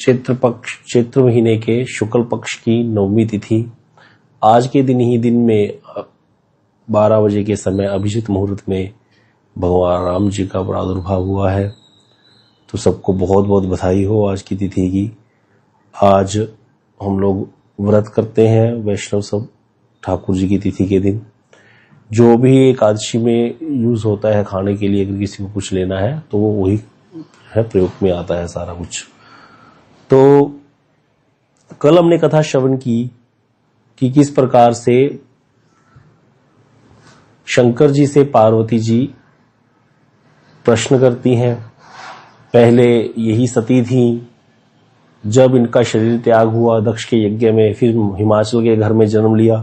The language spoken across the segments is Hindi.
चैत्र महीने के शुक्ल पक्ष की नवमी तिथि, आज के दिन ही दिन में 12 बजे के समय अभिजित मुहूर्त में भगवान राम जी का प्रादुर्भाव हुआ है। तो सबको बहुत बहुत बधाई हो आज की तिथि की। आज हम लोग व्रत करते हैं वैष्णव सब ठाकुर जी की तिथि के दिन। जो भी एकादशी में यूज होता है खाने के लिए, अगर किसी को कुछ लेना है तो वो वही है, प्रयोग में आता है सारा कुछ। तो कल हमने कथा श्रवण की कि किस प्रकार से शंकर जी से पार्वती जी प्रश्न करती हैं। पहले यही सती थी, जब इनका शरीर त्याग हुआ दक्ष के यज्ञ में, फिर हिमाचल के घर में जन्म लिया।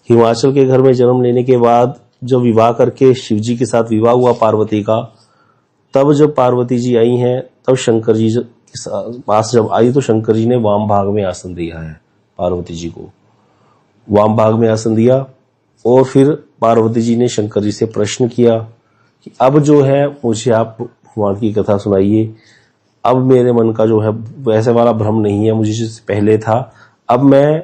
हिमाचल के घर में जन्म लेने के बाद जब विवाह करके शिव जी के साथ विवाह हुआ पार्वती का, तब जब पार्वती जी आई हैं, तब शंकर जी के पास जब आई तो शंकर जी ने वाम भाग में आसन दिया है पार्वती जी को, वाम भाग में आसन दिया। और फिर पार्वती जी ने शंकर जी से प्रश्न किया कि अब जो है मुझे आप भगवान की कथा सुनाइए। अब मेरे मन का जो है वैसे वाला भ्रम नहीं है, मुझे जिससे पहले था। अब मैं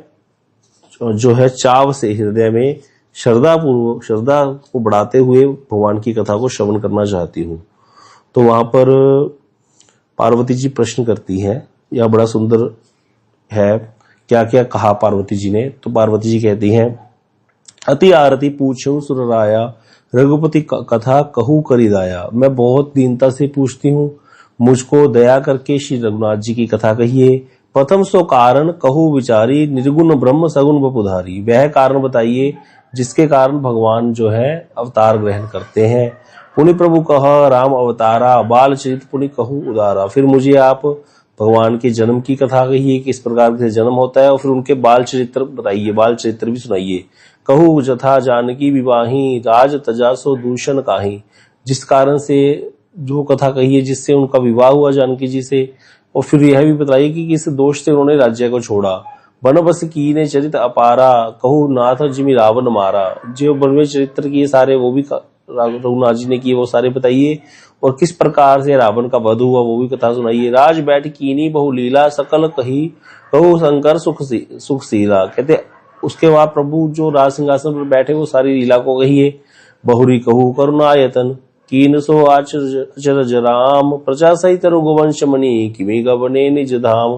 जो है चाव से हृदय में श्रद्धा को बढ़ाते हुए भगवान की कथा को श्रवण करना चाहती हूँ। तो वहां पर पार्वती जी प्रश्न करती हैं, यह बड़ा सुंदर है। क्या क्या कहा पार्वती जी ने? तो पार्वती जी कहती हैं, अति आरती पूछूं सुरराया, रघुपति कथा कहू करिदाया। मैं बहुत दीनता से पूछती हूँ, मुझको दया करके श्री रघुनाथ जी की कथा कहिए। प्रथम सो कारण कहू विचारी, निर्गुण ब्रह्म सगुण बपुधारी। वह कारण बताइए जिसके कारण भगवान जो है अवतार ग्रहण करते हैं। पुनि प्रभु कह राम अवतारा, बाल चरित पुनि कहू उदारा। फिर मुझे आप भगवान के जन्म की कथा कहिए, किस प्रकार से जन्म होता है, और फिर उनके बाल चरित्र बताइए, बाल चरित्र भी सुनाइए। कहू जथा जानकी विवाही, राज तजा सो दूषण काहि। जिस कारण से जो कथा कहिए जिससे उनका विवाह हुआ जानकी जी से, और फिर यह भी बताइए कि किस दोष से उन्होंने राज्य को छोड़ा। वन बस कीने चरित अपारा, कहू नाथ जिमि रावण मारा। जो वन में चरित्र किए सारे वो भी रघुनाथ जी ने किए, वो सारे बताइए। और किस प्रकार से रावण का वध हुआ वो भी कथा सुनाइए। राज बैठ कीनी बहु लीला, सकल कही कहू शंकर सुखशीला। कहते उसके बाद प्रभु जो राज सिंहासन पर बैठे वो सारी लीला को कहिए। बहुरी कहू करुणायतन, कीन सो आचरज राम, प्रजा सहित रघुवंश मणि, किमि गवने निज धाम।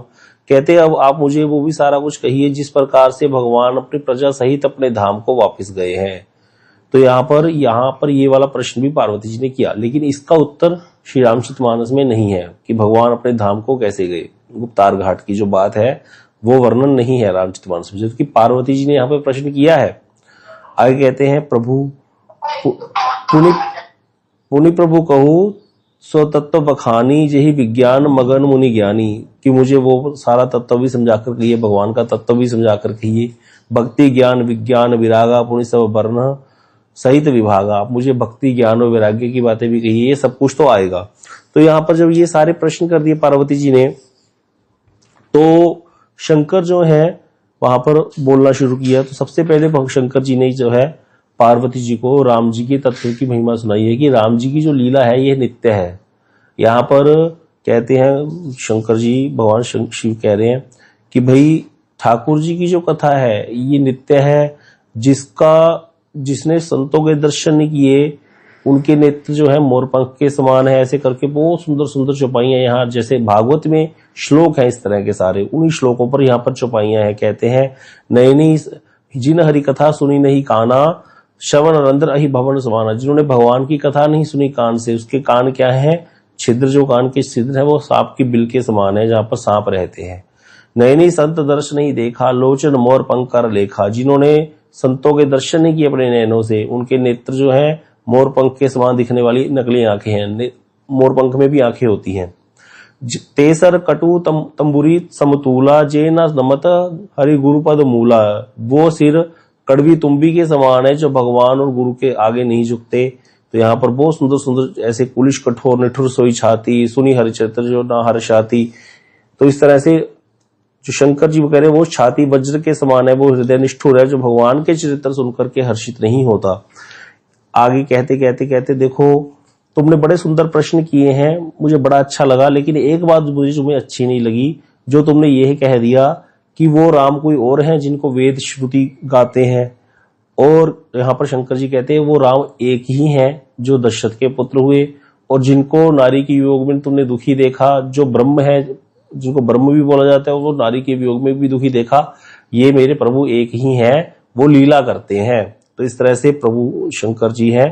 कहते अब आप मुझे वो भी सारा कुछ कहिए जिस प्रकार से भगवान अपनी प्रजा सहित अपने धाम को वापस गए हैं। तो यहाँ पर ये वाला प्रश्न भी पार्वती जी ने किया, लेकिन इसका उत्तर श्री रामचरितमानस में नहीं है कि भगवान अपने धाम को कैसे गए। गुप्तार घाट की जो बात है वो वर्णन नहीं है रामचरितमानस में, जबकि पार्वती जी ने यहाँ पर प्रश्न किया है। आगे कहते हैं, प्रभु पुनि प्रभु कहू सो तत्व बखानी, जही विज्ञान मगन मुनि ज्ञानी। कि मुझे वो सारा तत्व भी समझाकर कहिए, भगवान का तत्व भी समझाकर कहिए। भक्ति ज्ञान विज्ञान विरागा, पुनि सब वर्ण सहित विभागा। आप मुझे भक्ति ज्ञान और वैराग्य की बातें भी कहिए, ये सब कुछ तो आएगा। तो यहाँ पर जब ये सारे प्रश्न कर दिए पार्वती जी ने, तो शंकर जो है वहां पर बोलना शुरू किया। तो सबसे पहले शंकर जी ने जो है पार्वती जी को राम जी के तत्व की महिमा सुनाई है कि राम जी की जो लीला है ये नित्य है। यहाँ पर कहते हैं शंकर जी, भगवान शिव कह रहे हैं कि भाई ठाकुर जी की जो कथा है ये नित्य है। जिसने संतों के दर्शन नहीं किए उनके नेत्र जो है मोरपंख के समान है। ऐसे करके बहुत सुंदर सुंदर चौपाइयां यहाँ, जैसे भागवत में श्लोक हैं इस तरह के सारे, उन्हीं श्लोकों पर यहाँ पर चौपाइयां हैं। कहते हैं, नयनी जिन हरि कथा सुनी नहीं काना, श्रवण रंध्र अहि भवन समाना। जिन्होंने भगवान की कथा नहीं सुनी कान से, उसके कान क्या है? छिद्र। जो कान के छिद्र है वो सांप की बिल के समान है, जहां पर सांप रहते हैं। नयनी संत दर्श नहीं देखा, लोचन मोर पंख कर लेखा। जिन्होंने संतों के दर्शन नहीं किए अपने नयनों से, उनके नेत्र जो है मोर पंख के समान दिखने वाली नकली आंखें हैं। मोर पंख में भी आंखें होती हैं। तेसर कटु तंबुरी समतूला, जे न नमत हरि गुरुपद मूला। वो सिर कड़वी तुम्बी के समान है जो भगवान और गुरु के आगे नहीं झुकते। तो यहाँ पर बहुत सुंदर सुंदर ऐसे कुलिश कठोर निठुर सोई छाती, सुनी हरिचरित्र जो ना हर्षाती। तो इस तरह से जो शंकर जी वो कह रहे हैं वो छाती वज्र के समान है, वो हृदय निष्ठुर है जो भगवान के चरित्र सुनकर के हर्षित नहीं होता। आगे कहते कहते कहते देखो तुमने बड़े सुंदर प्रश्न किए हैं, मुझे बड़ा अच्छा लगा, लेकिन एक बात मुझे तुम्हें अच्छी नहीं लगी। जो तुमने यह कह दिया कि वो राम कोई और हैं जिनको वेद श्रुति गाते हैं, और यहाँ पर शंकर जी कहते हैं वो राम एक ही हैं जो दशरथ के पुत्र हुए, और जिनको नारी के वियोग में तुमने दुखी देखा, जो ब्रह्म है, जिनको ब्रह्म भी बोला जाता है, वो नारी के वियोग में भी दुखी देखा, ये मेरे प्रभु एक ही हैं, वो लीला करते हैं। तो इस तरह से प्रभु शंकर जी हैं।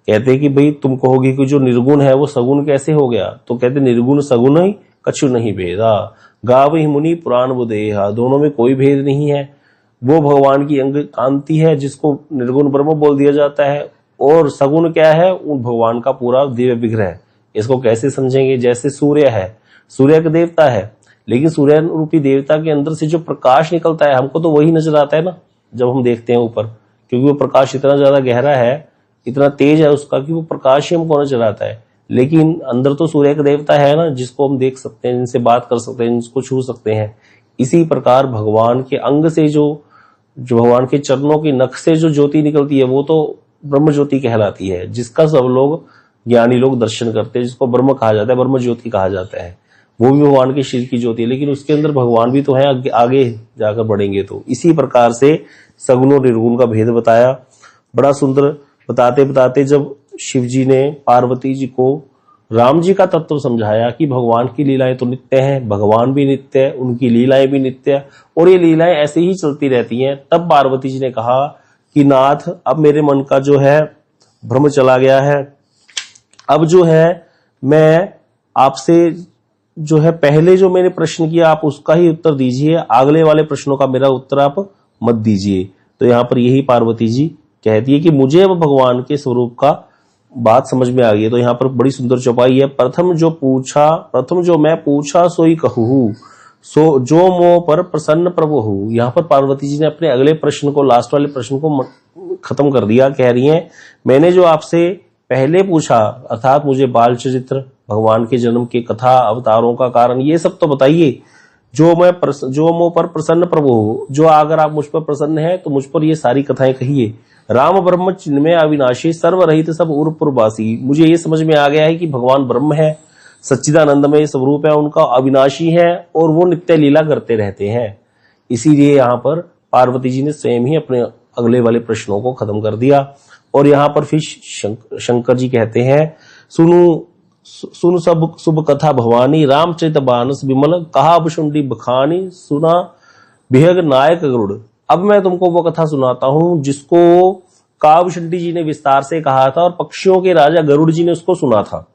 कहते हैं कि भाई तुम कहोगे कि जो निर्गुण है वो सगुण कैसे हो गया, तो कहते निर्गुण सगुण ही कछु नहीं भेदा, गावहि मुनि पुराण बुदेहा, दोनों में कोई भेद नहीं है। वो भगवान की अंग कांति है जिसको निर्गुण ब्रह्म बोल दिया जाता है, और सगुण क्या है, उन भगवान का पूरा दिव्य विग्रह। इसको कैसे समझेंगे, जैसे सूर्य है, सूर्य का देवता है, लेकिन सूर्य रूपी देवता के अंदर से जो प्रकाश निकलता है हमको तो वही नजर आता है ना जब हम देखते हैं ऊपर, क्योंकि वो प्रकाश इतना ज्यादा गहरा है, इतना तेज है उसका कि वो प्रकाश ही हमको नजर आता है। लेकिन अंदर तो सूर्य का देवता है ना, जिसको हम देख सकते हैं, जिनसे बात कर सकते हैं, जिसको छू सकते हैं। इसी प्रकार भगवान के अंग से जो भगवान के चरणों की नख से जो ज्योति निकलती है वो तो ब्रह्म ज्योति कहलाती है, जिसका सब लोग ज्ञानी लोग दर्शन करते हैं, जिसको ब्रह्म कहा जाता है, ब्रह्म ज्योति कहा जाता है। वो भी भगवान के शरीर की ज्योति है, लेकिन उसके अंदर भगवान भी तो है, आगे जाकर बढ़ेंगे तो। इसी प्रकार से सगुण और निर्गुण का भेद बताया। बड़ा सुंदर बताते बताते जब शिव जी ने पार्वती जी को राम जी का तत्व समझाया कि भगवान की लीलाएं तो नित्य हैं, भगवान भी नित्य है, उनकी लीलाएं भी नित्य है, और ये लीलाएं ऐसे ही चलती रहती हैं, तब पार्वती जी ने कहा कि नाथ अब मेरे मन का जो है भ्रम चला गया है, अब जो है मैं आपसे जो है पहले जो मैंने प्रश्न किया आप उसका ही उत्तर दीजिए, अगले वाले प्रश्नों का मेरा उत्तर आप मत दीजिए। तो यहाँ पर यही पार्वती जी कहती है कि मुझे अब भगवान के स्वरूप का बात समझ में आ गई है। तो यहाँ पर बड़ी सुंदर चौपाई है, प्रथम जो मैं पूछा सोई कहूँ, सो जो मोह पर प्रसन्न प्रभु हूँ। यहाँ पर पार्वती जी ने अपने अगले प्रश्न को, लास्ट वाले प्रश्न को खत्म कर दिया। कह रही हैं मैंने जो आपसे पहले पूछा, अर्थात मुझे बाल चरित्र, भगवान के जन्म की कथा, अवतारों का कारण, ये सब तो बताइए। जो मोह पर प्रसन्न प्रभु हो, जो अगर आप मुझ पर प्रसन्न है तो मुझ पर ये सारी कथाएं कहिए। राम ब्रह्म चिन्मय अविनाशी सर्वरहित सब उर्पुरवासी। मुझे ये समझ में आ गया है कि भगवान ब्रह्म है, सच्चिदानंदमय स्वरूप है उनका, अविनाशी है, और वो नित्य लीला करते रहते हैं। इसीलिए यहाँ पर पार्वती जी ने स्वयं ही अपने अगले वाले प्रश्नों को खत्म कर दिया। और यहाँ पर फिर शंकर जी कहते हैं सुन सब शुभ कथा भवानी, रामचरित मानस विमल, कहा भुषुंडी बखानी, सुना बिहग नायक गरुड़। अब मैं तुमको वो कथा सुनाता हूं जिसको काव्यशंडी जी ने विस्तार से कहा था और पक्षियों के राजा गरुड़ जी ने उसको सुना था।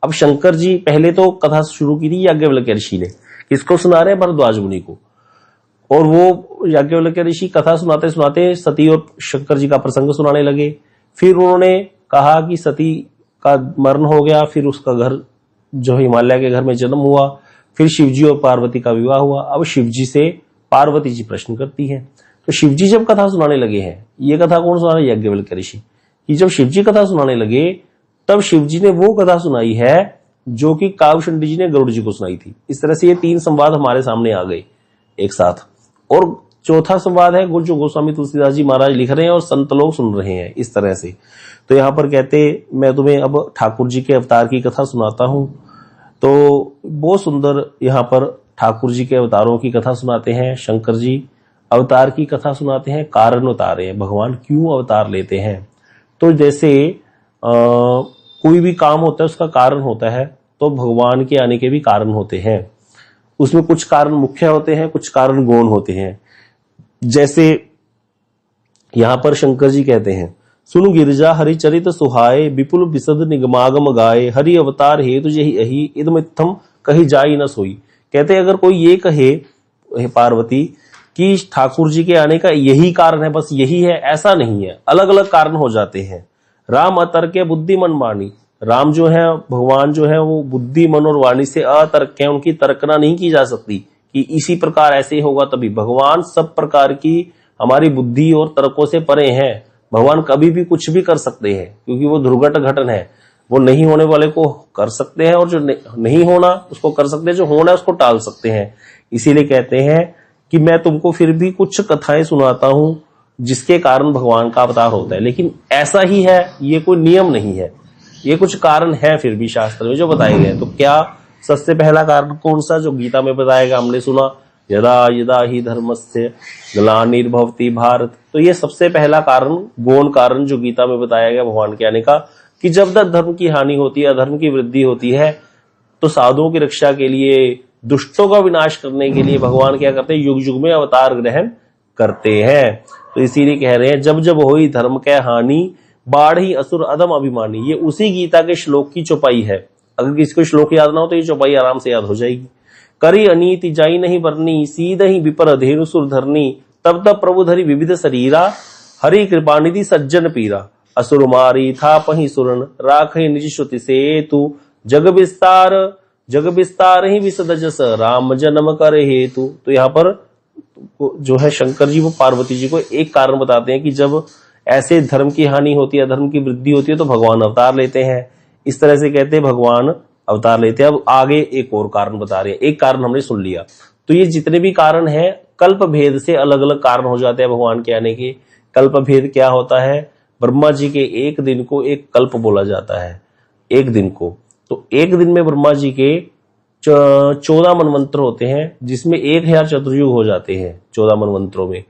अब शंकर जी पहले तो कथा शुरू की थी याज्ञवल्क्य ऋषि ने, किसको सुना रहे हैं, भरद्वाज मुनि को। और वो याज्ञवल्क्य ऋषि कथा सुनाते सुनाते सती और शंकर जी का प्रसंग सुनाने लगे। फिर उन्होंने कहा कि सती का मरण हो गया, फिर उसका घर जो हिमालय के घर में जन्म हुआ, फिर शिवजी और पार्वती का विवाह हुआ। अब शिवजी से पार्वती जी प्रश्न करती है। तो शिवजी जब कथा सुनाने लगे हैं, ये कथा कौन सुना रहे, याज्ञवल्क्य ऋषि, कि जब शिवजी कथा सुनाने लगे तब शिवजी ने वो कथा सुनाई है जो कि काव्यशंडी जी ने गरुड़ जी को सुनाई थी। इस तरह से ये तीन संवाद हमारे सामने आ गए एक साथ। और चौथा संवाद है जो गोस्वामी तुलसीदास जी महाराज लिख रहे हैं और संत लोग सुन रहे हैं इस तरह से। तो यहाँ पर कहते मैं तुम्हें अब ठाकुर जी के अवतार की कथा सुनाता हूं। तो बहुत सुंदर यहाँ पर ठाकुर जी के अवतारों की कथा सुनाते हैं। शंकर जी अवतार की कथा सुनाते हैं, कारण उतारे हैं, भगवान क्यों अवतार लेते हैं। तो जैसे कोई भी काम होता है उसका कारण होता है, तो भगवान के आने के भी कारण होते हैं। उसमें कुछ कारण मुख्य होते हैं, कुछ कारण गौण होते हैं। जैसे यहां पर शंकर जी कहते हैं सुनु गिरिजा हरिचरित सुहाए, विपुल विशद निगमागम गाए, हरि अवतार हेतु यही अहि इदमित्थम कही जाई न सोई। कहते अगर कोई ये कहे पार्वती कि ठाकुर जी के आने का यही कारण है, बस यही है, ऐसा नहीं है, अलग अलग कारण हो जाते हैं। राम अतर्क बुद्धि मन वाणी, राम जो है भगवान जो है वो बुद्धि मन और वाणी से अतर्क है, उनकी तर्कना नहीं की जा सकती कि इसी प्रकार ऐसे होगा तभी। भगवान सब प्रकार की हमारी बुद्धि और तर्कों से परे हैं। भगवान कभी भी कुछ भी कर सकते हैं, क्योंकि वो दुर्घट घटन है। वो नहीं होने वाले को कर सकते हैं और जो नहीं होना उसको कर सकते हैं, जो होना है उसको टाल सकते हैं। इसीलिए कहते हैं कि मैं तुमको फिर भी कुछ कथाएं सुनाता हूं जिसके कारण भगवान का अवतार होता है। लेकिन ऐसा ही है, ये कोई नियम नहीं है, ये कुछ कारण है फिर भी शास्त्र में जो बताए गए। तो क्या सबसे पहला कारण कौन सा, जो गीता में बताएगा, हमने सुना, यदा यदा ही धर्मस्य ग्लानिर्भवति भारत। तो ये सबसे पहला कारण, गौण कारण जो गीता में बताया गया भगवान के आने का, कि जब तक धर्म की हानि होती है, अधर्म की वृद्धि होती है, तो साधुओं की रक्षा के लिए, दुष्टों का विनाश करने के लिए भगवान क्या करते हैं, युग युग में अवतार ग्रहण करते हैं। तो इसीलिए कह रहे हैं, जब जब होई धर्म के हानि, बाढ़ ही असुर अधम अभिमानी। ये उसी गीता के श्लोक की चौपाई है। अगर किसी को श्लोक याद ना हो तो ये चौपाई आराम से याद हो जाएगी। करी अनीति जाई नहीं बरनी, सीध ही विपर धेनु सुर धरनी, तब तब प्रभु धरी विविध शरीरा, हरि कृपानिधि सज्जन पीरा। असुर मारी था पही सुरन, राख निज श्रुति से तू, जग विस्तार ही विसद जस, राम जन्म कर हेतु। तो यहाँ पर जो है शंकर जी वो पार्वती जी को एक कारण बताते हैं कि जब ऐसे धर्म की हानि होती है, अधर्म की वृद्धि होती है, तो भगवान अवतार लेते हैं। इस तरह से कहते हैं भगवान अवतार लेते हैं। अब आगे एक और कारण बता रहे हैं। एक कारण हमने सुन लिया, तो ये जितने भी कारण हैं कल्प भेद से अलग अलग कारण हो जाते हैं भगवान के आने के। कल्प भेद क्या होता है, ब्रह्मा जी के एक दिन को एक कल्प बोला जाता है, एक दिन को। तो एक दिन में ब्रह्मा जी के 14 मनवंतर होते हैं, जिसमें 1000 चतुर्युग हो जाते हैं 14 मनवंतरों में।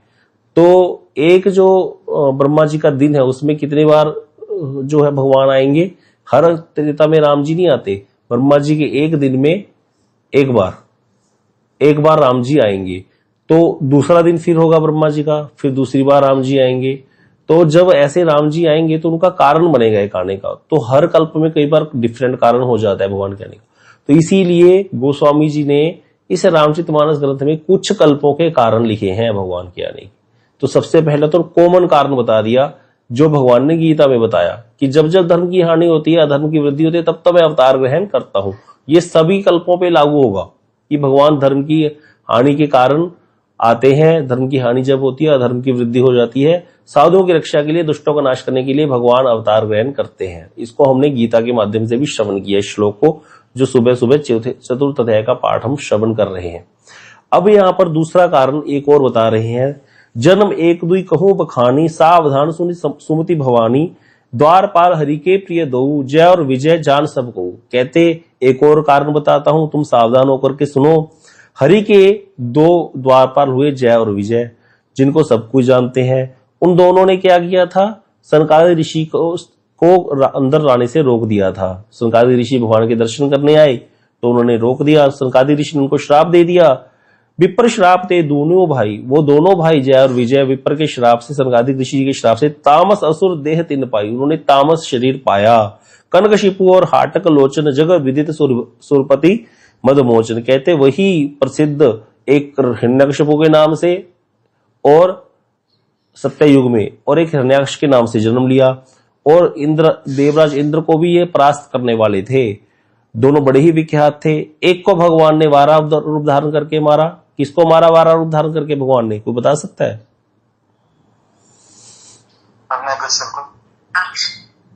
तो एक जो ब्रह्मा जी का दिन है, उसमें कितनी बार जो है भगवान आएंगे, हर त्रेता में राम जी नहीं आते, ब्रह्मा जी के एक दिन में एक बार राम जी आएंगे। तो दूसरा दिन फिर होगा ब्रह्मा जी का, फिर दूसरी बार राम जी आएंगे। तो जब ऐसे राम जी आएंगे तो उनका कारण बनेगा एक आने का। तो हर कल्प में कई बार डिफरेंट कारण हो जाता है भगवान के आने का। तो इसीलिए गोस्वामी जी ने इस रामचरितमानस ग्रंथ में कुछ कल्पों के कारण लिखे हैं भगवान के आने। तो सबसे पहले तो कॉमन कारण बता दिया जो भगवान ने गीता में बताया कि जब जब धर्म की हानि होती है, अधर्म की वृद्धि होती है, तब तब मैं अवतार ग्रहण करता हूं। ये सभी कल्पों पे लागू होगा कि भगवान धर्म की हानि के कारण आते हैं। धर्म की हानि जब होती है, अधर्म की वृद्धि हो जाती है, साधुओं की रक्षा के लिए, दुष्टों का नाश करने के लिए भगवान अवतार ग्रहण करते हैं। इसको हमने गीता के माध्यम से भी श्रवण किया, इस श्लोक को, जो सुबह सुबह चतुर्थ अध्याय का पाठ हम श्रवण कर रहे हैं। अब यहाँ पर दूसरा कारण एक और बता रहे हैं, जन्म एक दुई कहूं बखानी, सावधान सुनि सुमति भवानी, द्वारपाल हरि के प्रिय दो, जय और विजय जान सबको। कहते एक और कारण बताता हूं, तुम सावधान होकर के सुनो। हरि के 2 द्वारपाल हुए, जय और विजय, जिनको सब कुछ जानते हैं। उन दोनों ने क्या किया था, सनकादिक ऋषि को अंदर लाने से रोक दिया था। सनकादिक ऋषि भगवान के दर्शन करने आए तो उन्होंने रोक दिया। सनकादिक ऋषि ने उनको श्राप दे दिया। विप्र श्राप थे दोनों भाई, वो दोनों भाई जय और विजय विप्र के श्राप से, सनकादिक ऋषि के श्राप से, तामस असुर देह तिन पाई, उन्होंने तामस शरीर पाया। कनकशिपु और हाटक लोचन, जगत विदित सुरपति मदमोचन। कहते वही प्रसिद्ध एक हिरण्यकशिपु के नाम से और सत्ययुग में, और एक हिरण्याक्ष के नाम से जन्म लिया। और इंद्र, देवराज इंद्र को भी ये परास्त करने वाले थे। दोनों बड़े ही विख्यात थे। एक को भगवान ने वारा रूप धारण करके मारा। किसको मारा वारा रूप धारण करके भगवान ने, कोई बता सकता है?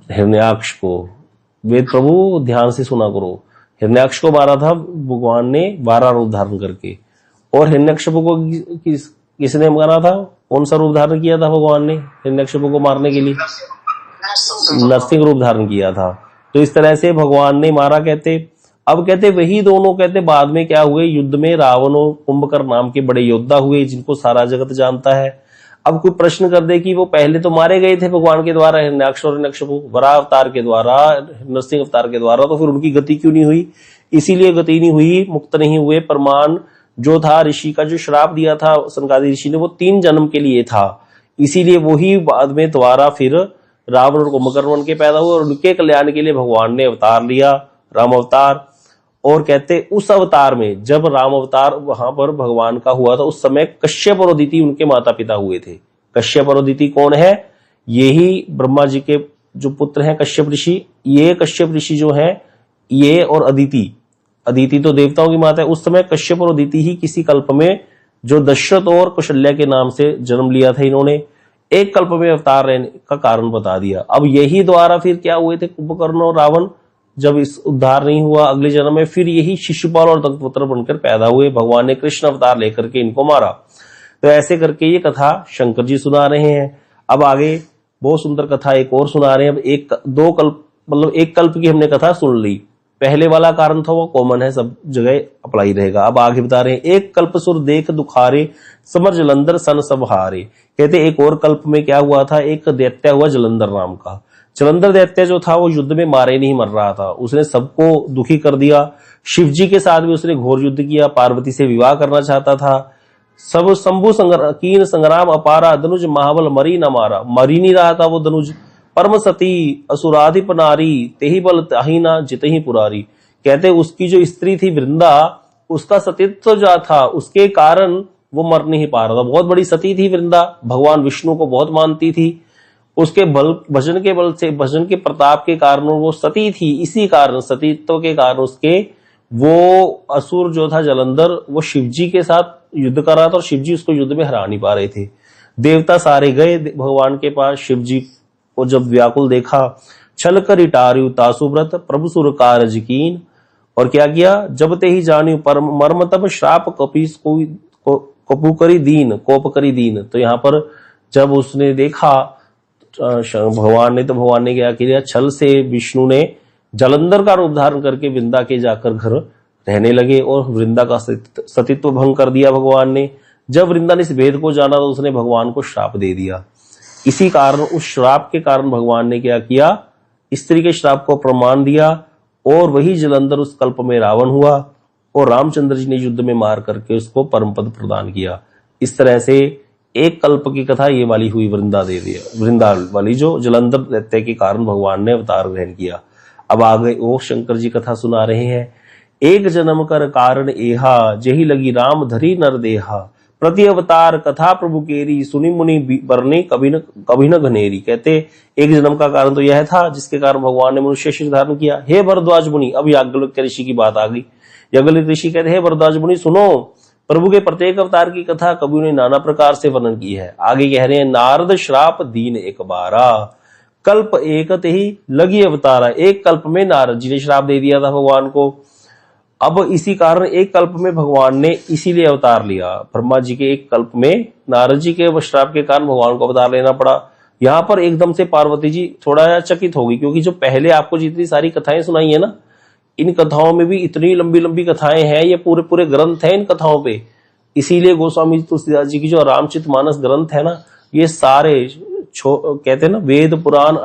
हिरण्याक्ष को। वेद प्रभु ध्यान से सुना करो। हिरण्याक्ष को मारा था भगवान ने वारा रूप धारण करके। और हिरण्यकशिपु को किसने मारा था? कौन सा रूप धारण किया था भगवान ने हिरण्यकशिपु को मारने के लिए? नरसिंह रूप धारण किया था। तो इस तरह से भगवान ने मारा। कहते अब कहते वही दोनों, कहते बाद में क्या हुए, युद्ध में रावण और कुंभकर्ण नाम के बड़े योद्धा हुए, जिनको सारा जगत जानता है। अब कोई प्रश्न कर दे कि वो पहले तो मारे गए थे भगवान के द्वारा, हिरण्याक्ष और हिरण्यकशिपु, वराह अवतार के द्वारा, नरसिंह अवतार के द्वारा, तो फिर उनकी गति क्यों नहीं हुई? इसीलिए गति नहीं हुई, मुक्त नहीं हुए। प्रमाण जो था ऋषि का, जो श्राप दिया था सनकादिक ऋषि ने, वो 3 जन्म के लिए था। इसीलिए वही बाद में द्वारा फिर रावण और कुंभकर्ण के पैदा हुए और उनके कल्याण के लिए भगवान ने अवतार लिया, राम अवतार। और कहते उस अवतार में, जब राम अवतार वहां पर भगवान का हुआ था, उस समय कश्यप और अदिति उनके माता पिता हुए थे। कश्यप और अदिति कौन है? यही ब्रह्मा जी के जो पुत्र हैं कश्यप ऋषि। ये कश्यप ऋषि जो है, ये और अदिति, अदिति तो देवताओं की माता है। उस समय कश्यप और अदिति ही किसी कल्प में, जो दशरथ और कौशल्या के नाम से जन्म लिया था इन्होंने, एक कल्प में अवतार रहने का कारण बता दिया। अब यही द्वारा फिर क्या हुए थे कुंभकर्ण और रावण, जब इस उद्धार नहीं हुआ अगले जन्म में, फिर यही शिशुपाल और दत्तपुत्र बनकर पैदा हुए। भगवान ने कृष्ण अवतार लेकर के इनको मारा। तो ऐसे करके ये कथा शंकर जी सुना रहे हैं। अब आगे बहुत सुंदर कथा एक और सुना रहे हैं। अब एक 2 कल्प, मतलब एक कल्प की हमने कथा सुन ली। पहले वाला कारण था वो कॉमन है, सब जगह अप्लाई रहेगा। अब आगे बता रहे हैं, एक कल्प सुर देख दुखारे समर जलंधर सन सब हारे। कहते एक और कल्प में क्या हुआ था, एक दैत्य हुआ जलंधर नाम का। जलंधर दैत्य जो था वो युद्ध में मारे नहीं मर रहा था, उसने सबको दुखी कर दिया। शिव जी के साथ भी उसने घोर युद्ध किया, पार्वती से विवाह करना चाहता था। सब शंभु कीन संग्राम अपारा, धनुज महाबल मरी न मारा। मरी नहीं रहा था वो धनुज। परम सती असुराधिप नारी, तेहि बल ताहि ना जितहि पुरारी। कहते उसकी जो स्त्री थी वृंदा, उसका सतीत्व जो था उसके कारण वो मर नहीं पा रहा था। बहुत बड़ी सती थी वृंदा, भगवान विष्णु को बहुत मानती थी। उसके बल भजन के बल से, भजन के प्रताप के कारण वो सती थी। इसी कारण, सतीत्व के कारण उसके वो असुर जो था जलंधर, वो शिवजी के साथ युद्ध कर रहा था और शिवजी उसको युद्ध में हरा नहीं पा रहे थे। देवता सारे गए भगवान के पास। शिवजी को जब व्याकुल देखा, छल कर इटार्यु तासुव्रत प्रभु सुर कारज कीन। और क्या किया, जब ते ही जान्यु परम मर्म तब श्राप कपीस कपु करी दीन, कोप करी दीन। तो यहाँ पर जब उसने देखा भगवान ने, तो भगवान ने क्या किया, छल से विष्णु ने जलंधर का रूप धारण करके वृंदा के जाकर घर रहने लगे और वृंदा का सतीत्व भंग कर दिया भगवान ने। जब वृंदा ने इस भेद को जाना तो उसने भगवान को श्राप दे दिया। इसी कारण, उस श्राप के कारण भगवान ने क्या किया, स्त्री के श्राप को प्रमाण दिया और वही जलंधर उस कल्प में रावण हुआ और रामचंद्र जी ने युद्ध में मार करके उसको परम पद प्रदान किया। इस तरह से एक कल्प की कथा ये वाली हुई, वृंदा देवी, वृंदा वाली, जो जलंधर दैत्य के कारण भगवान ने अवतार ग्रहण किया। अब आगे वो शंकर जी कथा सुना रहे हैं। एक जन्म कर कारण एहा, जेहि लगी राम धरी नर देहा। प्रति अवतार कथा प्रभु केरी, सुनी मुनि बरने कभी न घनेरी। कहते एक जन्म का कारण तो यह था जिसके कारण भगवान ने मनुष्य शरीर धारण किया। हे भरद्वाज मुनि, अब याज्ञवल्क्य ऋषि की बात आ गई। याज्ञवल्क्य ऋषि कहते, हे भरद्वाज मुनि सुनो, प्रभु के प्रत्येक अवतार की कथा कवियों ने नाना प्रकार से वर्णन की है। आगे कह रहे हैं, नारद श्राप दीन एक बारा, कल्प एकत ही लगी अवतारा। एक कल्प में नारद जी ने श्राप दे दिया था भगवान को। अब इसी कारण एक कल्प में भगवान ने इसीलिए अवतार लिया। ब्रह्मा जी के एक कल्प में नारद जी के श्राप के कारण भगवान को अवतार लेना पड़ा। यहाँ पर एकदम से पार्वती जी थोड़ा चकित होगी, क्योंकि जो पहले आपको जितनी सारी कथाएं सुनाई है ना, इन कथाओं में भी इतनी लंबी लंबी कथाएं हैं, ये पूरे पूरे ग्रंथ हैं इन कथाओं पे। इसीलिए गोस्वामी तुलसीदास जी की जो रामचरितमानस ग्रंथ है ना, ये सारे कहते हैं ना, वेद पुराण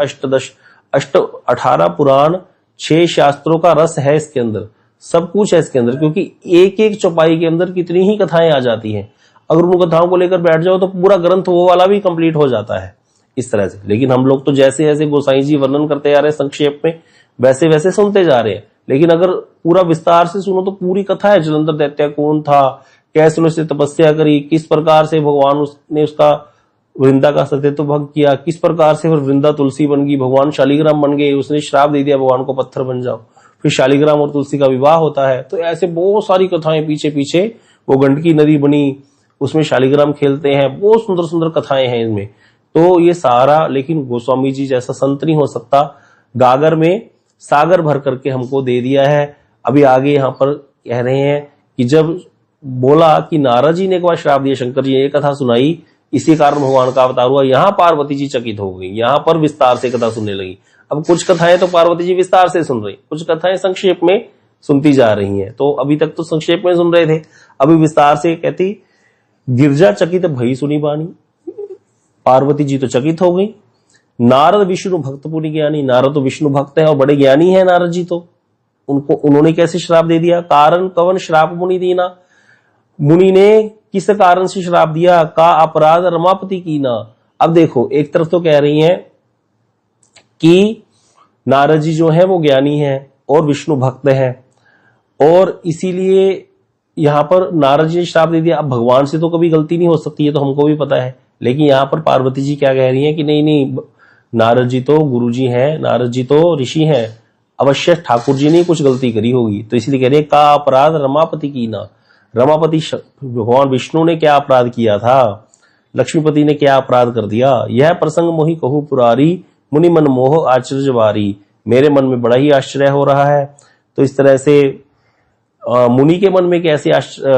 18 पुराण 6 शास्त्रों का रस है इसके अंदर, सब कुछ है इसके अंदर। क्योंकि एक एक चौपाई के अंदर कितनी ही कथाएं आ जाती हैं, अगर उन कथाओं को लेकर बैठ जाओ तो पूरा ग्रंथ वो वाला भी कंप्लीट हो जाता है इस तरह से। लेकिन हम लोग तो जैसे जैसे गोसाई जी वर्णन करते जा रहे हैं संक्षेप में, वैसे वैसे सुनते जा रहे हैं। लेकिन अगर पूरा विस्तार से सुनो तो पूरी कथा है। जलंधर दैत्य कौन था, कैसे उसने तपस्या करी, किस प्रकार से भगवान ने उसका वृंदा का सतीत्व भंग किया, किस प्रकार से फिर वृंदा तुलसी बन गई, भगवान शालिग्राम बन गए, उसने श्राप दे दिया भगवान को पत्थर बन जाओ, फिर शालिग्राम और तुलसी का विवाह होता है। तो ऐसे बहुत सारी कथाएं पीछे पीछे, वो गंडकी नदी बनी, उसमें शालिग्राम खेलते हैं, बहुत सुंदर सुंदर कथाएं हैं इनमें। तो ये सारा, लेकिन गोस्वामी जी जैसा संत नहीं हो सकता, गागर में सागर भर करके हमको दे दिया है। अभी आगे यहाँ पर कह रहे हैं कि जब बोला कि नारद जी ने एक बार श्राप दिया, शंकर जी ने ये कथा सुनाई, इसी कारण भगवान का अवतार हुआ। यहाँ पार्वती जी चकित हो गई, यहाँ पर विस्तार से कथा सुनने लगी। अब कुछ कथाएं तो पार्वती जी विस्तार से सुन रही, कुछ कथाएं संक्षेप में सुनती जा रही हैं। तो अभी तक तो संक्षेप में सुन रहे थे, अभी विस्तार से कहती, गिरजा चकित भई सुनी बानी। पार्वती जी तो चकित हो गई। नारद विष्णु भक्त पुनि ज्ञानी, नारद तो विष्णु भक्त है और बड़े ज्ञानी है नारद जी, तो उन्होंने कैसे श्राप दे दिया। कारण कवन श्राप मुनि दीना, मुनि ने किस कारण से श्राप दिया, का अपराध रमापति की ना। अब देखो, एक तरफ तो कह रही हैं कि नारद जी जो है वो ज्ञानी है और विष्णु भक्त है, और इसीलिए यहां पर नारद जी ने श्राप दे दिया। अब भगवान से तो कभी गलती नहीं हो सकती है, तो हमको भी पता है। लेकिन यहां पर पार्वती जी क्या कह रही हैं कि नहीं नहीं, नारद जी तो गुरु जी हैं, नारद जी तो ऋषि हैं, अवश्य ठाकुर जी ने कुछ गलती करी होगी। तो इसलिए कह रहे हैं, का अपराध रमापति की ना। रमापति भगवान विष्णु ने क्या अपराध किया था, लक्ष्मीपति ने क्या अपराध कर दिया। यह प्रसंग मोहि कहू पुरारी, मुनि मन मोह आश्चर्यवारी। मेरे मन में बड़ा ही आश्चर्य हो रहा है। तो इस तरह से मुनि के मन में कैसे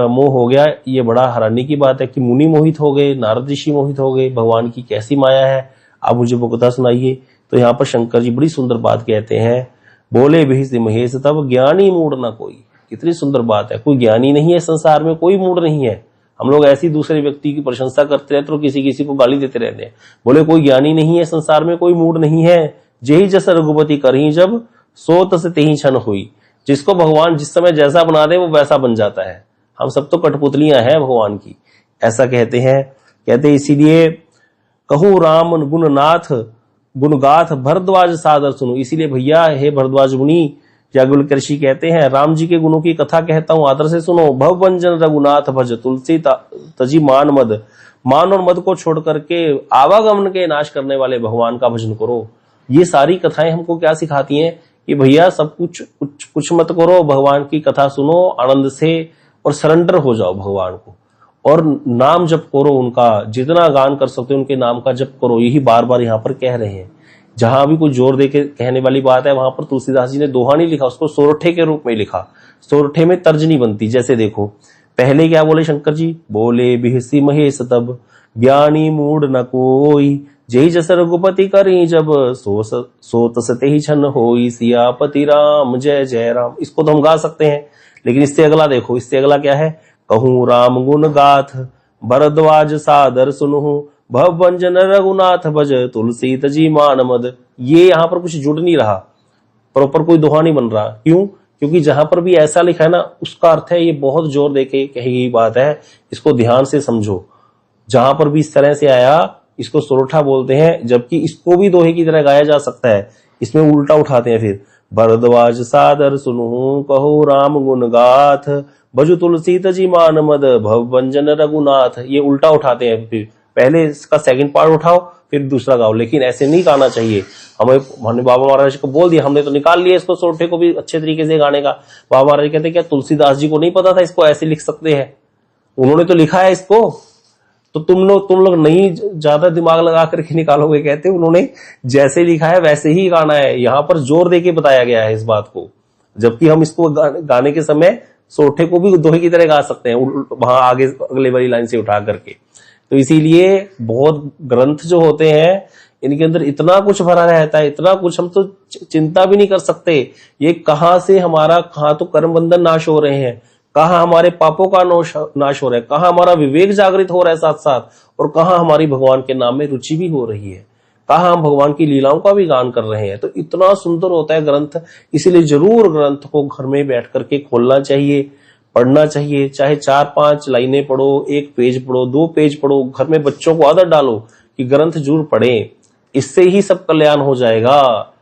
मोह हो गया, ये बड़ा हैरानी की बात है कि मुनि मोहित हो गए, नारद ऋषि मोहित हो गए, भगवान की कैसी माया है। आप मुझे वो कथा सुनाइए। तो यहाँ पर शंकर जी बड़ी सुंदर बात कहते हैं, बोले भी महेश तब ज्ञानी मूड ना कोई। कितनी सुंदर बात है, कोई ज्ञानी नहीं है संसार में, कोई मूड नहीं है। हम लोग ऐसी दूसरे व्यक्ति की प्रशंसा करते रहते और किसी किसी को गाली देते रहते हैं। बोले कोई ज्ञानी नहीं है संसार में, कोई मूड नहीं है। जेहि जस रघुपति करही जब, सो तस तेहि क्षण हुई। जिसको भगवान जिस समय जैसा बना दे वो वैसा बन जाता है। हम सब तो कठपुतलियां हैं भगवान की, ऐसा कहते हैं। कहते इसीलिए कहूँ राम गुणनाथ गुणगाथ भरद्वाज सादर सुनो। इसीलिए भैया हे भरद्वाज मुनि, याज्ञवल्क्य ऋषि कहते हैं राम जी के गुणों की कथा कहता हूं, आदर से सुनो। भवभंजन रघुनाथ भज, तुलसी तजी मान मद। मान और मद को छोड़ करके आवागमन के नाश करने वाले भगवान का भजन करो। ये सारी कथाएं हमको क्या सिखाती हैं कि भैया सब कुछ मत करो, भगवान की कथा सुनो आनंद से और सरेंडर हो जाओ भगवान को, और नाम जप करो उनका, जितना गान कर सकते हो उनके नाम का जप करो। यही बार बार यहाँ पर कह रहे हैं। जहां भी कोई जोर दे के कहने वाली बात है वहां पर तुलसीदास जी ने दोहा नहीं लिखा, उसको सोरठे के रूप में लिखा। सोरठे में तर्ज नहीं बनती। जैसे देखो पहले क्या बोले शंकर जी, बोले बिहसी महेश तब, ज्ञानी मूड न कोई। जय जस रघुपति करी जब, सो तस तेहि क्षण होई। सियापति राम जय जय राम। इसको तो हम गा सकते हैं, लेकिन इससे अगला देखो, इससे अगला क्या है, कहूँ राम गुण गाथ भरद्वाज सादर सुनहु। भवभंजन रघुनाथ भज, तुलसी तजी मान मद। ये यहाँ पर कुछ जुड़ नहीं रहा, प्रॉपर कोई दोहा नहीं बन रहा। क्यों? क्योंकि जहां पर भी ऐसा लिखा है ना, उसका अर्थ है ये बहुत जोर देके कही गई बात है, इसको ध्यान से समझो। जहां पर भी इस तरह से आया इसको सोरठा बोलते हैं, जबकि इसको भी दोहे की तरह गाया जा सकता है। इसमें उल्टा उठाते हैं फिर, भरद्वाज सादर सुनहु कहो राम गुण गाथ, भजु तुलसी तजी मान मद, भवभंजन रघुनाथ। ये उल्टा उठाते हैं, फिर पहले इसका सेकंड पार्ट उठाओ फिर दूसरा गाओ, लेकिन ऐसे नहीं गाना चाहिए। हमने बाबा महाराज को बोल दिया, हमने तो निकाल लिया इसको सोरठे को भी अच्छे तरीके से गाने का। बाबा महाराज कहते क्या तुलसीदास जी को नहीं पता था इसको ऐसे लिख सकते हैं? उन्होंने तो लिखा है इसको, तो तुम लोग नहीं ज्यादा दिमाग लगा करके निकालोगे। कहते उन्होंने जैसे लिखा है वैसे ही गाना है, यहाँ पर जोर देके बताया गया है इस बात को। जबकि हम इसको गाने के समय सोरठे को भी दोहे की तरह गा सकते हैं, वहां आगे अगले वाली लाइन से उठा करके। तो इसीलिए बहुत ग्रंथ जो होते हैं इनके अंदर इतना कुछ भरा रहता है, इतना कुछ हम तो चिंता भी नहीं कर सकते। ये कहां से हमारा, कहां तो कर्म बंधन नाश हो रहे हैं, कहां हमारे पापों का नाश हो रहा है, कहां हमारा विवेक जागृत हो रहा है साथ साथ, और कहां हमारी भगवान के नाम में रुचि भी हो रही है, कहां हम भगवान की लीलाओं का भी गान कर रहे हैं। तो इतना सुंदर होता है ग्रंथ। इसीलिए जरूर ग्रंथ को घर में बैठ करके खोलना चाहिए, पढ़ना चाहिए। चाहे 4-5 लाइनें पढ़ो, 1 पेज पढ़ो, 2 पेज पढ़ो, घर में बच्चों को आदत डालो कि ग्रंथ जरूर पढ़ें। इससे ही सब कल्याण हो जाएगा।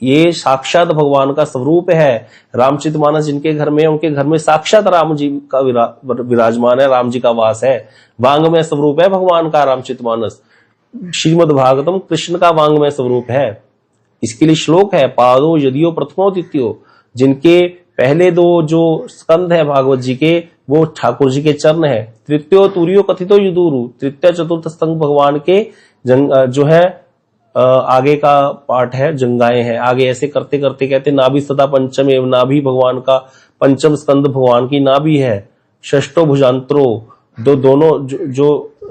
ये साक्षात भगवान का स्वरूप है। रामचरितमानस जिनके घर में, उनके घर में साक्षात राम जी का विराजमान है, राम जी का वास है। वांगमय स्वरूप है भगवान का रामचरितमानस। श्रीमद् भागवतम कृष्ण का वांगमय स्वरूप है। इसके लिए श्लोक है, पादो यदियो प्रथमो द्वितीयो। जिनके पहले 2 जो स्कंद है भागवत जी के, वो ठाकुर जी के चरण है। तृतीयो तुरियो कथितो युदुरु। तृतीय चतुर्थ स्कंद भगवान के जो है आगे का पाठ है, जंगाएं हैं। आगे ऐसे करते करते कहते नाभि सदा पंचम एवं, नाभि भगवान का पंचम स्कंद भगवान की नाभि है। षष्टो भुजांतरो, दोनों जो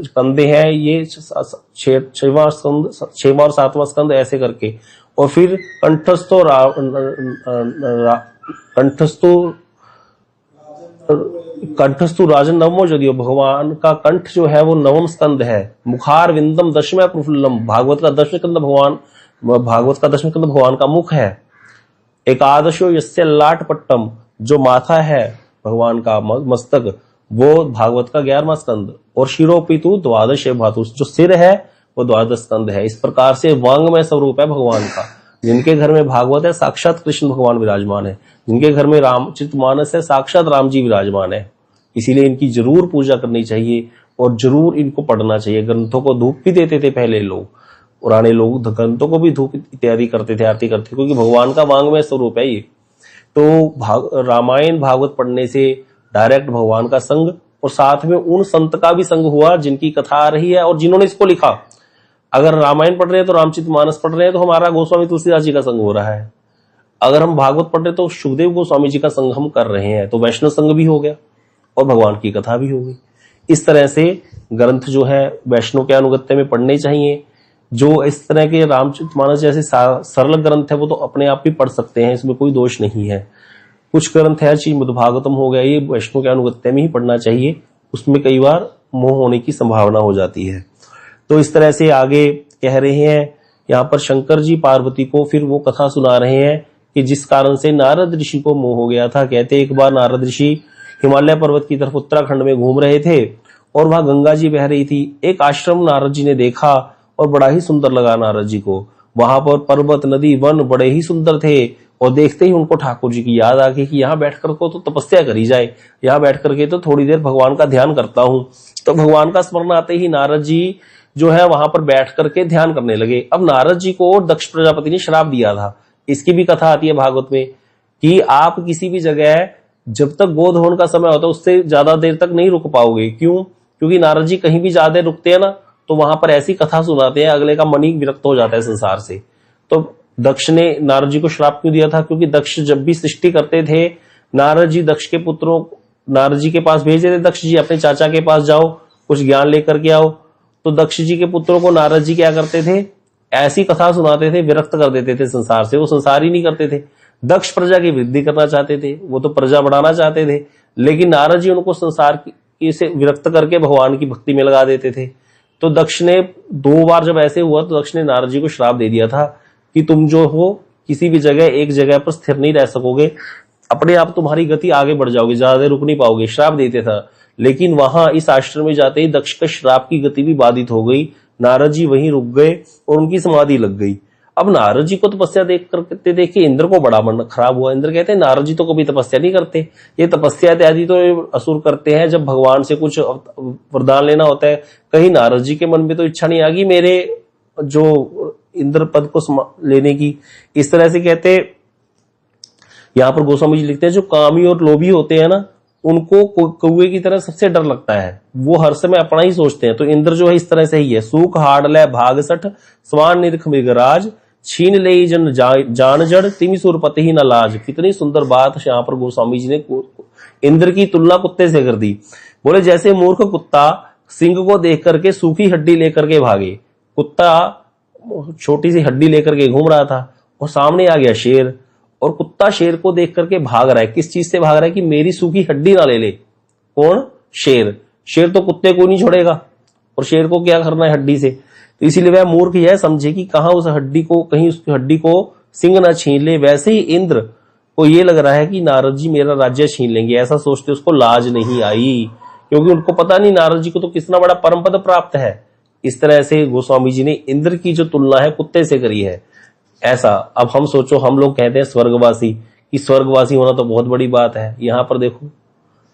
कंधे हैं ये 6वां और 7वां स्कंद ऐसे करके। और फिर कंठस्थु राजन नवमो यदियो। भगवान का कंठ जो है वो 9वां स्कंद है। मुखार विंदम 10वें प्रफुल्लम। भागवत का 10वें स्कंद भगवान का मुख है। एकादशो यस्य लाट पट्टम, जो माथा है भगवान का मस्तक, वो भागवत का 11वां स्कंद। और शिरोपितु द्वादश भातु, जो सिर है वो 12 स्कंद है। इस प्रकार से वांगमय स्वरूप है भगवान का। जिनके घर में भागवत है साक्षात कृष्ण भगवान विराजमान है, जिनके घर में रामचरितमानस है साक्षात राम जी विराजमान है। इसीलिए इनकी जरूर पूजा करनी चाहिए और जरूर इनको पढ़ना चाहिए। ग्रंथों को धूप भी देते थे पहले लोग, पुराने लोग ग्रंथों को भी धूप इत्यादि करते थे, आरती करते थे, क्योंकि भगवान का वांगमय स्वरूप है ये। तो रामायण भागवत पढ़ने से डायरेक्ट भगवान का संग, और साथ में उन संत का भी संग हुआ जिनकी कथा आ रही है और जिन्होंने इसको लिखा। अगर रामायण पढ़ रहे हैं तो रामचरितमानस पढ़ रहे हैं तो हमारा गोस्वामी तुलसीदास जी का संग हो रहा है। अगर हम भागवत पढ़ रहे हैं तो सुखदेव गोस्वामी जी का संग हम कर रहे हैं, तो वैष्णव संग भी हो गया और भगवान की कथा भी हो गई। इस तरह से ग्रंथ जो है वैष्णव के अनुगत्य में पढ़ने चाहिए। जो इस तरह के रामचरितमानस जैसे सरल ग्रंथ है वो तो अपने आप ही पढ़ सकते हैं, इसमें कोई दोष नहीं है। कुछ ग्रंथ है, श्रीमद् भागवतम हो गया, ये वैष्णव के अनुगत्य में ही पढ़ना चाहिए, उसमें कई बार मोह होने की संभावना हो जाती है। तो इस तरह से आगे कह रहे हैं यहाँ पर शंकर जी पार्वती को फिर वो कथा सुना रहे हैं कि जिस कारण से नारद ऋषि को मोह हो गया था। कहते एक बार नारद ऋषि हिमालय पर्वत की तरफ उत्तराखंड में घूम रहे थे और वहां गंगा जी बह रही थी। एक आश्रम नारद जी ने देखा और बड़ा ही सुंदर लगा नारद जी को। वहां पर पर्वत, नदी, वन बड़े ही सुंदर थे और देखते ही उनको ठाकुर जी की याद आ गई कि यहाँ बैठकर को तो तपस्या करी जाए, यहाँ बैठ करके तो थोड़ी देर भगवान का ध्यान करता हूँ। तो भगवान का स्मरण आते ही नारद जी जो है वहां पर बैठ करके ध्यान करने लगे। अब नारद जी को दक्ष प्रजापति ने श्राप दिया था, इसकी भी कथा आती है भागवत में कि आप किसी भी जगह जब तक गोधन का समय होता है उससे ज्यादा देर तक नहीं रुक पाओगे। क्यों? क्योंकि नारद जी कहीं भी ज्यादा रुकते हैं ना तो वहां पर ऐसी कथा सुनाते हैं अगले का मन ही विरक्त हो जाता है संसार से। तो दक्ष ने नारद जी को श्राप क्यों दिया था? क्योंकि दक्ष जब भी सृष्टि करते थे नारद जी दक्ष के पुत्रों नारद जी के पास भेजते थे, दक्ष जी अपने चाचा के पास जाओ कुछ ज्ञान लेकर के आओ। तो दक्ष जी के पुत्रों को नारद जी क्या करते थे? ऐसी कथा सुनाते थे, विरक्त कर देते थे संसार से। वो संसार ही नहीं करते थे। दक्ष प्रजा की वृद्धि करना चाहते थे, वो तो प्रजा बढ़ाना चाहते थे, लेकिन नारद जी उनको संसार से विरक्त करके भगवान की भक्ति में लगा देते थे। तो दक्ष ने 2 बार जब ऐसे हुआ तो दक्ष ने नारद जी को श्राप दे दिया था कि तुम जो हो किसी भी जगह एक जगह पर स्थिर नहीं रह सकोगे, अपने आप तुम्हारी गति आगे बढ़ जाओगे, ज्यादा देर रुक नहीं पाओगे, श्राप देते था। लेकिन वहां इस आश्रम में जाते ही दक्ष का श्राप की गति भी बाधित हो गई। नारद जी वहीं रुक गए और उनकी समाधि लग गई। अब नारद जी को तपस्या देख करते देखे इंद्र को बड़ा मन खराब हुआ। इंद्र कहते हैं नारद जी तो कभी तपस्या नहीं करते, ये तपस्या इत्यादि तो असुर करते हैं जब भगवान से कुछ वरदान लेना होता है। कहीं नारद जी के मन में तो इच्छा नहीं आ गई मेरे जो इंद्र पद को लेने की। इस तरह से कहते यहां पर गोस्वामी जी लिखते हैं जो कामी और लोभी होते हैं ना उनको कौए की तरह सबसे डर लगता है, वो हर समय अपना ही सोचते हैं। तो इंद्र जो है इस तरह से ही है। सूख हाड़ ले भाग सठ स्वान निरख मृगराज छीन ले जन जान जड़ तिमि सुरपति ही न लाज। कितनी सुंदर बात यहाँ पर गोस्वामी जी ने इंद्र की तुलना कुत्ते से कर दी। बोले जैसे मूर्ख कुत्ता सिंह को देख करके सूखी हड्डी लेकर के भागे। कुत्ता छोटी सी हड्डी लेकर के घूम रहा था और सामने आ गया शेर, और कुत्ता शेर को देख करके भाग रहा है। किस चीज से भाग रहा है? कि मेरी सूखी हड्डी ना ले ले। कौन? शेर। शेर तो कुत्ते को नहीं छोड़ेगा और शेर को क्या करना है हड्डी से। तो इसीलिए वह मूर्ख यह समझे कि कहां उस हड्डी को, कहीं उसकी हड्डी को सिंह ना छीन ले। वैसे ही इंद्र को ये लग रहा है कि नारद जी मेरा राज्य छीन लेंगे, ऐसा सोचते उसको लाज नहीं आई, क्योंकि उनको पता नहीं नारद जी को तो कितना बड़ा परम पद प्राप्त है। इस तरह से गोस्वामी जी ने इंद्र की जो तुलना है कुत्ते से करी है। ऐसा अब हम सोचो, हम लोग कहते हैं स्वर्गवासी, कि स्वर्गवासी होना तो बहुत बड़ी बात है। यहां पर देखो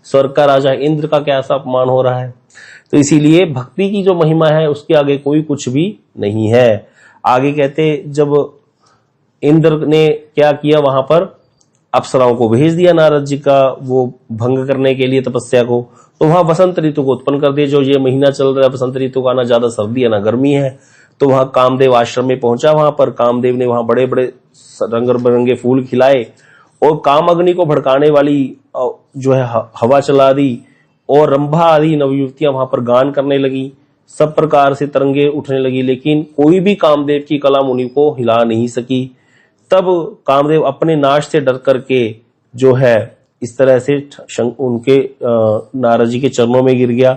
स्वर्ग का राजा इंद्र का कैसा अपमान हो रहा है। तो इसीलिए भक्ति की जो महिमा है उसके आगे कोई कुछ भी नहीं है। आगे कहते जब इंद्र ने क्या किया, वहां पर अप्सराओं को भेज दिया नारद जी का वो भंग करने के लिए तपस्या को। तो वहां बसंत ऋतु को उत्पन्न कर दिया। जो ये महीना चल रहा है बसंत ऋतु का, ना ज्यादा सर्दी है ना गर्मी है। तो वहां कामदेव आश्रम में पहुंचा। वहां पर कामदेव ने वहां बड़े बड़े रंग बिरंगे फूल खिलाए और काम अग्नि को भड़काने वाली जो है हवा चला दी और रंभा आदि नवयुवतियां वहां पर गान करने लगी। सब प्रकार से तरंगे उठने लगी, लेकिन कोई भी कामदेव की कला मुनि को हिला नहीं सकी। तब कामदेव अपने नाश से डर करके जो है इस तरह से उनके नारद जी के चरणों में गिर गया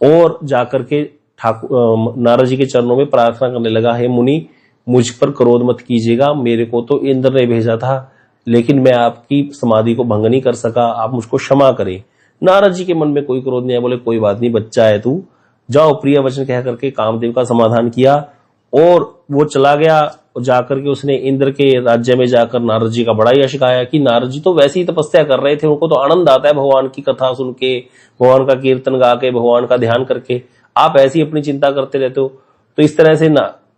और जाकर के नारद जी के चरणों में प्रार्थना करने लगा, हे मुनि मुझ पर क्रोध मत कीजिएगा, मेरे को तो इंद्र ने भेजा था लेकिन मैं आपकी समाधि को भंग नहीं कर सका, आप मुझको क्षमा करें। नारद जी के मन में कोई क्रोध नहीं है, बोले कोई बात नहीं बच्चा है तू, जाओ प्रिय वचन कह करके कामदेव का समाधान किया और वो चला गया। जाकर के उसने इंद्र के राज्य में जाकर नारद जी का बड़ा यश गाया कि नारद जी तो वैसे ही तपस्या कर रहे थे, उनको तो आनंद आता है भगवान की कथा सुन के, भगवान का कीर्तन गा के, भगवान का ध्यान करके, आप ऐसी अपनी चिंता करते रहते हो। तो इस तरह से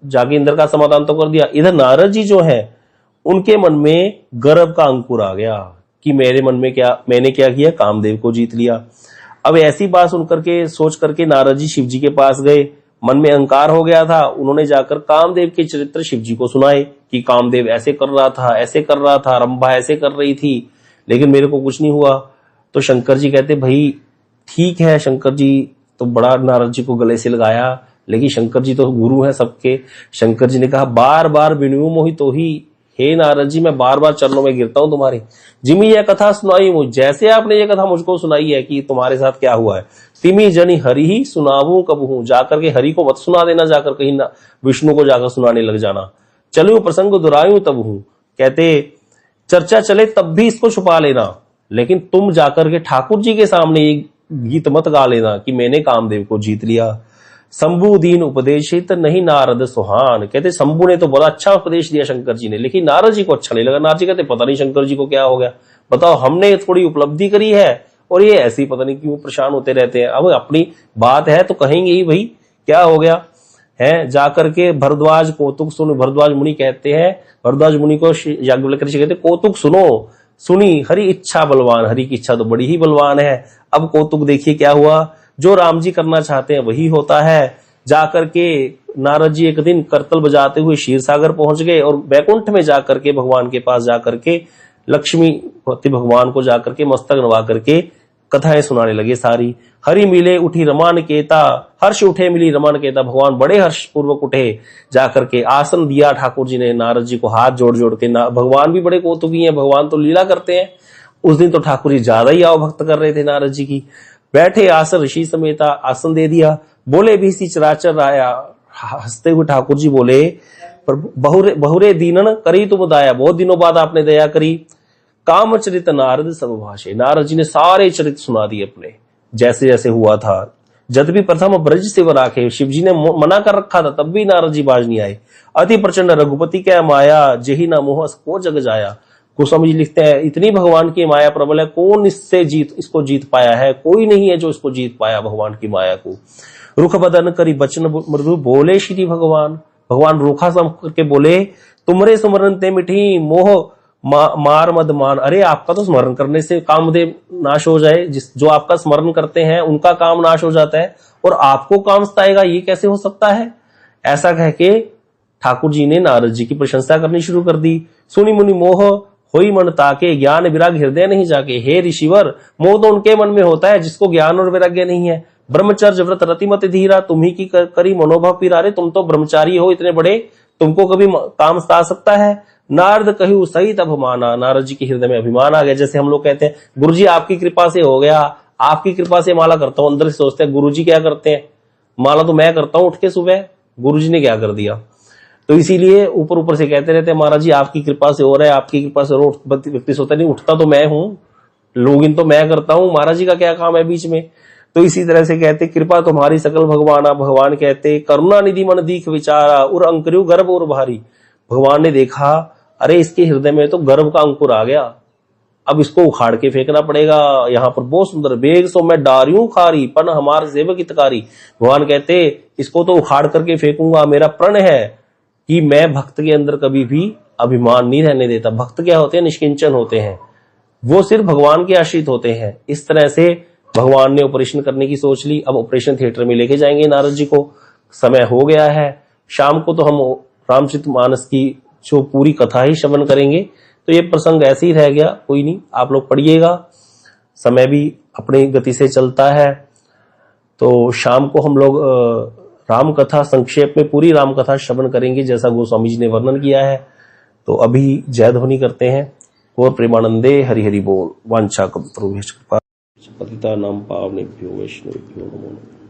जाके इंद्र का समाधान तो कर दिया। इधर नारद जी जो है उनके मन में गर्व का अंकुर आ गया कि मेरे मन में मैंने क्या किया, कामदेव को जीत लिया। अब ऐसी बात सुन करके सोच करके नारद जी शिव जी के पास गए। मन में अहंकार हो गया था, उन्होंने जाकर कामदेव के चरित्र शिव जी को सुनाए कि कामदेव ऐसे कर रहा था, ऐसे कर रहा था, रंभा ऐसे कर रही थी, लेकिन मेरे को कुछ नहीं हुआ। तो शंकर जी कहते भाई ठीक है, शंकर जी तो बड़ा नारद जी को गले से लगाया, लेकिन शंकर जी तो गुरु हैं सबके। शंकर जी ने कहा बार बार विनयू मोहि तो ही, हे नारद जी मैं बार बार चरणों में गिरता हूं तुम्हारे। जिमी यह कथा सुनाई मुझ, जैसे आपने ये कथा मुझको सुनाई है कि तुम्हारे साथ क्या हुआ है, तिमी जनी हरि ही सुनावू कबहू, जाकर के हरि को मत सुना देना, जाकर कहीं ना विष्णु को जाकर सुनाने लग जाना। चलो प्रसंग दुरायू तब हूं, कहते चर्चा चले तब भी इसको छुपा लेना, लेकिन तुम जाकर के ठाकुर जी के सामने ये गीत मत गा लेना कि मैंने कामदेव को जीत लिया। शंभु दीन उपदेशित नहीं नारद सुहान, कहते शंभु ने तो बड़ा अच्छा उपदेश दिया शंकर जी ने, लेकिन नारद जी को अच्छा नहीं लगा। नारद जी कहते पता नहीं शंकर जी को क्या हो गया, बताओ हमने थोड़ी उपलब्धि करी है और ये ऐसी पता नहीं क्यों परेशान होते रहते हैं। अब अपनी बात है तो कहेंगे ही भाई क्या हो गया है। जाकर के भरद्वाज कौतुक सुन, भरद्वाज मुनि कहते हैं, भरद्वाज मुनि को याज्ञवल्क्य ऋषि कहते कौतुक सुनो, सुनी हरि इच्छा बलवान, हरि की इच्छा तो बड़ी ही बलवान है। अब कौतुक देखिए क्या हुआ, जो राम जी करना चाहते हैं वही होता है। जाकर के नारद जी एक दिन करतल बजाते हुए क्षीर सागर पहुंच गए और बैकुंठ में जाकर के भगवान के पास जाकर के लक्ष्मीपति भगवान को जाकर के मस्तक नवा करके कथाएं सुनाने लगे सारी। हरि मिले उठी रमान केता, हर्ष उठे मिली रमान केता, भगवान बड़े हर्ष पूर्वक उठे, जाकर के आसन दिया ठाकुर जी ने नारद जी को हाथ जोड़ जोड़ के। भगवान भी बड़े कौतुकी हैं, भगवान तो लीला करते हैं। उस दिन तो ठाकुर जी ज्यादा ही आवभक्त कर रहे थे नारद जी की। बैठे आसन ऋषि समेता, आसन दे दिया। बोले भी सी चराचर आया, हंसते हुए ठाकुर जी बोले पर बहुरे दीनन करी तुम दाया, बहुत दिनों बाद आपने दया करी। कामचरित नारद सब भाषे, नारद जी ने सारे चरित सुना दिए अपने जैसे जैसे हुआ था। जद भी प्रथम ब्रज से राखे, शिव जी ने मना कर रखा था तब भी नारद जी बाज नहीं आए। अति प्रचंड रघुपति क्या माया, जही ना मोह को जग जाया। गोस्वामी जी लिखते हैं इतनी भगवान की माया प्रबल है, कौन इसको जीत पाया है, कोई नहीं है जो इसको जीत पाया भगवान की माया को। रुख बदन करी बचन मृदु, बोले श्री भगवान, भगवान रूखा सम करके बोले तुमरे सुमरन ते मिठी मोह मार मद मान। अरे आपका तो स्मरण करने से कामदेव नाश हो जाए, जो आपका स्मरण करते हैं उनका काम नाश हो जाता है और आपको काम सताएगा, ये कैसे हो सकता है। ऐसा कह के ठाकुर जी ने नारद जी की प्रशंसा करनी शुरू कर दी। सुनी मुनि मोह होई मन ताके, ज्ञान विराग हृदय नहीं जाके। हे ऋषिवर, मोह तो उनके मन में होता है जिसको ज्ञान और वैराग्य नहीं है। ब्रह्मचर्य व्रत रतिमत धीरा, तुम ही की करी मनोभाव पिरारे, तुम तो ब्रह्मचारी हो इतने बड़े, तुमको कभी काम सता सकता है। नारद कहू सहित अभिमाना, नारद जी के हृदय में अभिमान आ गया। जैसे हम लोग कहते हैं गुरु जी आपकी कृपा से हो गया, आपकी कृपा से माला करता हूं, अंदर से सोचते हैं गुरु जी क्या करते हैं, माला तो मैं करता हूं उठ के सुबह, गुरु जी ने क्या कर दिया। तो इसीलिए ऊपर ऊपर से कहते रहते हैं महाराज जी आपकी कृपा से हो रहा है, आपकी कृपा से व्यक्ति सोता नहीं, उठता तो मैं हूं, लोगिन तो मैं करता हूं, महाराज जी का क्या काम है बीच में। तो इसी तरह से कहते कृपा तुम्हारी सकल भगवाना, भगवान कहते करुणा निधि मन दीख विचारा, उर अंकुरु गर्भ और भारी। भगवान ने देखा अरे इसके हृदय में तो गर्भ का अंकुर आ गया, अब इसको उखाड़ के फेंकना पड़ेगा। यहाँ पर बहुत सुंदर बेग सो मैं डारियों खारी पन हमारे सेवक हितकारी। भगवान कहते इसको तो उखाड़ करके फेंकूंगा, मेरा प्रण है कि मैं भक्त के अंदर कभी भी अभिमान नहीं रहने देता। भक्त क्या होते हैं, निष्किंचन होते हैं, वो सिर्फ भगवान के आश्रित होते हैं। इस तरह से भगवान ने ऑपरेशन करने की सोच ली। अब ऑपरेशन थिएटर में लेके जाएंगे नारद जी को, समय हो गया है। शाम को तो हम रामचरितमानस की जो पूरी कथा ही श्रवण करेंगे, तो ये प्रसंग ऐसे ही रह गया, कोई नहीं, आप लोग पढ़िएगा, समय भी अपनी गति से चलता है। तो शाम को हम लोग राम कथा संक्षेप में पूरी राम कथा श्रवण करेंगे जैसा गोस्वामी जी ने वर्णन किया है। तो अभी जय ध्वनि करते हैं। और प्रेमानंदे हरि हरि बोल। वांछा कल्पतरुभ्यश्च कृपा पतिता नाम पावनेभ्यो वैष्णवेभ्यो नमो नमः।